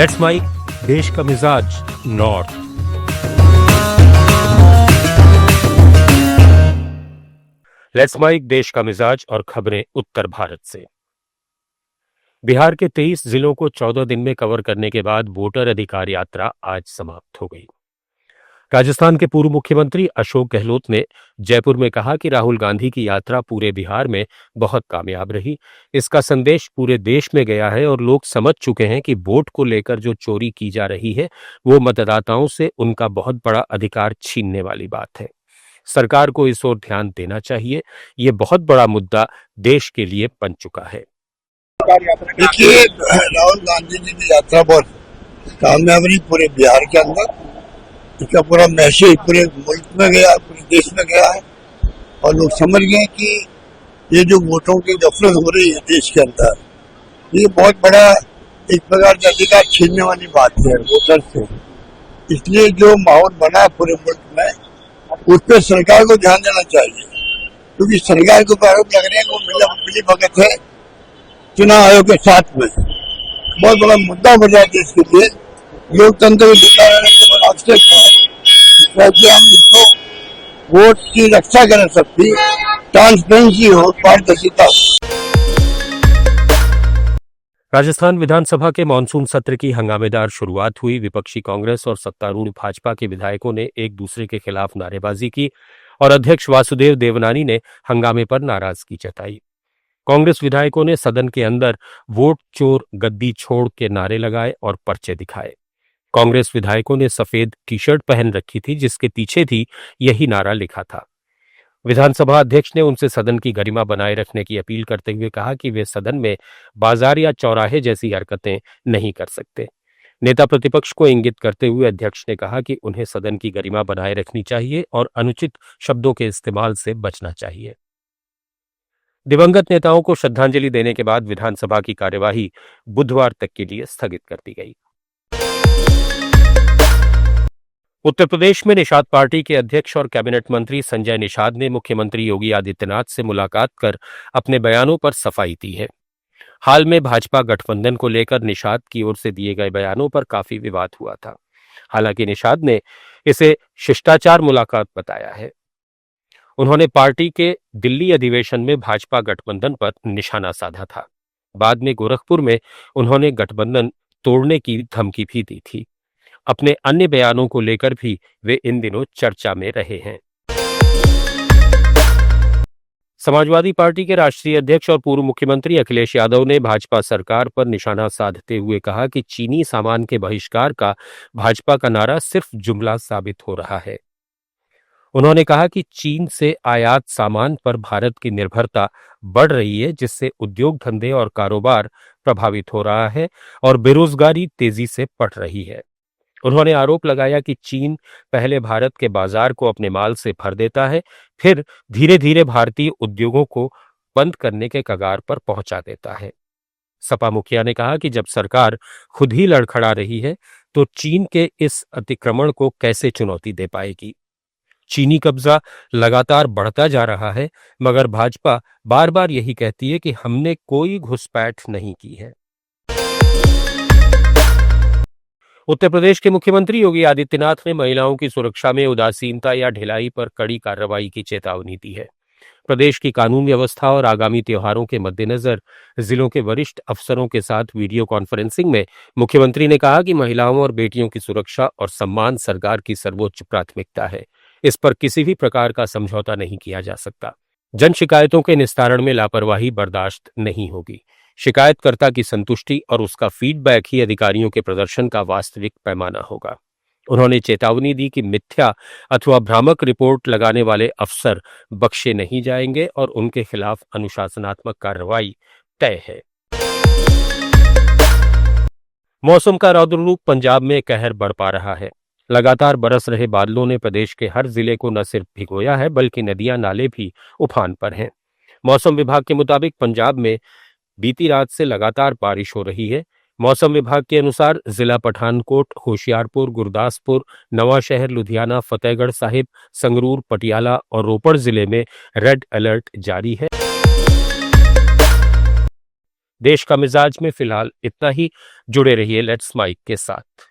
Let's mic देश का मिजाज नॉर्थ। लेट्स माइक देश का मिजाज और खबरें उत्तर भारत से। बिहार के 23 जिलों को 14 दिन में कवर करने के बाद वोटर अधिकार यात्रा आज समाप्त हो गई। राजस्थान के पूर्व मुख्यमंत्री अशोक गहलोत ने जयपुर में कहा कि राहुल गांधी की यात्रा पूरे बिहार में बहुत कामयाब रही। इसका संदेश पूरे देश में गया है और लोग समझ चुके हैं कि वोट को लेकर जो चोरी की जा रही है वो मतदाताओं से उनका बहुत बड़ा अधिकार छीनने वाली बात है। सरकार को इस ओर ध्यान देना चाहिए। ये बहुत बड़ा मुद्दा देश के लिए बन चुका है। देखिए, राहुल गांधी जी की यात्रा बहुत कामयाब रही पूरे बिहार के अंदर। इसका पूरा मैसेज पूरे मुल्क में गया, पूरे देश में गया है और लोग समझ गए कि ये जो वोटों की गफलत हो रही है देश के अंदर, ये बहुत बड़ा एक प्रकार से अधिकार छीनने वाली बात है वोटर से। इसलिए जो माहौल बना है पूरे मुल्क में, उस पर सरकार को ध्यान देना चाहिए, क्योंकि सरकार के ऊपर आरोप लग रहे हैं कि वो मिली भगत है चुनाव आयोग के साथ में। बहुत बड़ा मुद्दा बन रहा है देश के लिए। लोकतंत्र को जिंदा रहने के लिए आवश्यक है कि हम इसको वोट की रक्षा करें, सबकी ट्रांसपेरेंसी हो, पारदर्शिता हो। राजस्थान विधानसभा के मानसून सत्र की हंगामेदार शुरुआत हुई। विपक्षी कांग्रेस और सत्तारूढ़ भाजपा के विधायकों ने एक दूसरे के खिलाफ नारेबाजी की और अध्यक्ष वासुदेव देवनानी ने हंगामे पर नाराजगी जताई। कांग्रेस विधायकों ने सदन के अंदर वोट चोर गद्दी छोड़ के नारे लगाए और पर्चे दिखाए। कांग्रेस विधायकों ने सफेद टी शर्ट पहन रखी थी जिसके पीछे भी यही नारा लिखा था। विधानसभा अध्यक्ष ने उनसे सदन की गरिमा बनाए रखने की अपील करते हुए कहा कि वे सदन में बाजार या चौराहे जैसी हरकतें नहीं कर सकते। नेता प्रतिपक्ष को इंगित करते हुए अध्यक्ष ने कहा कि उन्हें सदन की गरिमा बनाए रखनी चाहिए और अनुचित शब्दों के इस्तेमाल से बचना चाहिए। दिवंगत नेताओं को श्रद्धांजलि देने के बाद विधानसभा की कार्यवाही बुधवार तक के लिए स्थगित कर दी गई। उत्तर प्रदेश में निषाद पार्टी के अध्यक्ष और कैबिनेट मंत्री संजय निषाद ने मुख्यमंत्री योगी आदित्यनाथ से मुलाकात कर अपने बयानों पर सफाई दी है। हाल में भाजपा गठबंधन को लेकर निषाद की ओर से दिए गए बयानों पर काफी विवाद हुआ था। हालांकि निषाद ने इसे शिष्टाचार मुलाकात बताया है। उन्होंने पार्टी के दिल्ली अधिवेशन में भाजपा गठबंधन पर निशाना साधा था। बाद में गोरखपुर में उन्होंने गठबंधन तोड़ने की धमकी भी दी थी। अपने अन्य बयानों को लेकर भी वे इन दिनों चर्चा में रहे हैं। समाजवादी पार्टी के राष्ट्रीय अध्यक्ष और पूर्व मुख्यमंत्री अखिलेश यादव ने भाजपा सरकार पर निशाना साधते हुए कहा कि चीनी सामान के बहिष्कार का भाजपा का नारा सिर्फ जुमला साबित हो रहा है। उन्होंने कहा कि चीन से आयात सामान पर भारत की निर्भरता बढ़ रही है, जिससे उद्योग धंधे और कारोबार प्रभावित हो रहा है और बेरोजगारी तेजी से बढ़ रही है। उन्होंने आरोप लगाया कि चीन पहले भारत के बाजार को अपने माल से भर देता है, फिर धीरे धीरे भारतीय उद्योगों को बंद करने के कगार पर पहुंचा देता है। सपा मुखिया ने कहा कि जब सरकार खुद ही लड़खड़ा रही है तो चीन के इस अतिक्रमण को कैसे चुनौती दे पाएगी। चीनी कब्जा लगातार बढ़ता जा रहा है, मगर भाजपा बार बार यही कहती है कि हमने कोई घुसपैठ नहीं की है। उत्तर प्रदेश के मुख्यमंत्री योगी आदित्यनाथ ने महिलाओं की सुरक्षा में उदासीनता या ढिलाई पर कड़ी कार्रवाई की चेतावनी दी है। प्रदेश की कानून व्यवस्था और आगामी त्योहारों के मद्देनजर जिलों के वरिष्ठ अफसरों के साथ वीडियो कॉन्फ्रेंसिंग में मुख्यमंत्री ने कहा कि महिलाओं और बेटियों की सुरक्षा और सम्मान सरकार की सर्वोच्च प्राथमिकता है। इस पर किसी भी प्रकार का समझौता नहीं किया जा सकता। जन शिकायतों के निस्तारण में लापरवाही बर्दाश्त नहीं होगी। शिकायतकर्ता की संतुष्टि और उसका फीडबैक ही अधिकारियों के प्रदर्शन का वास्तविक पैमाना होगा। उन्होंने चेतावनी दी कि मिथ्या अथवा भ्रामक रिपोर्ट लगाने वाले अफसर बख्शे नहीं जाएंगे और उनके खिलाफ अनुशासनात्मक कार्रवाई तय है। मौसम का रौद्र रूप पंजाब में कहर बढ़ पा रहा है। लगातार बरस रहे बादलों ने प्रदेश के हर जिले को न सिर्फ भिगोया है बल्कि नदियां नाले भी उफान पर हैं। मौसम विभाग के मुताबिक पंजाब में बीती रात से लगातार बारिश हो रही है। मौसम विभाग के अनुसार जिला पठानकोट, होशियारपुर, गुरदासपुर, नवांशहर, लुधियाना, फतेहगढ़ साहिब, संगरूर, पटियाला और रोपड़ जिले में रेड अलर्ट जारी है। देश का मिजाज में फिलहाल इतना ही। जुड़े रहिए लेट्स माइक के साथ।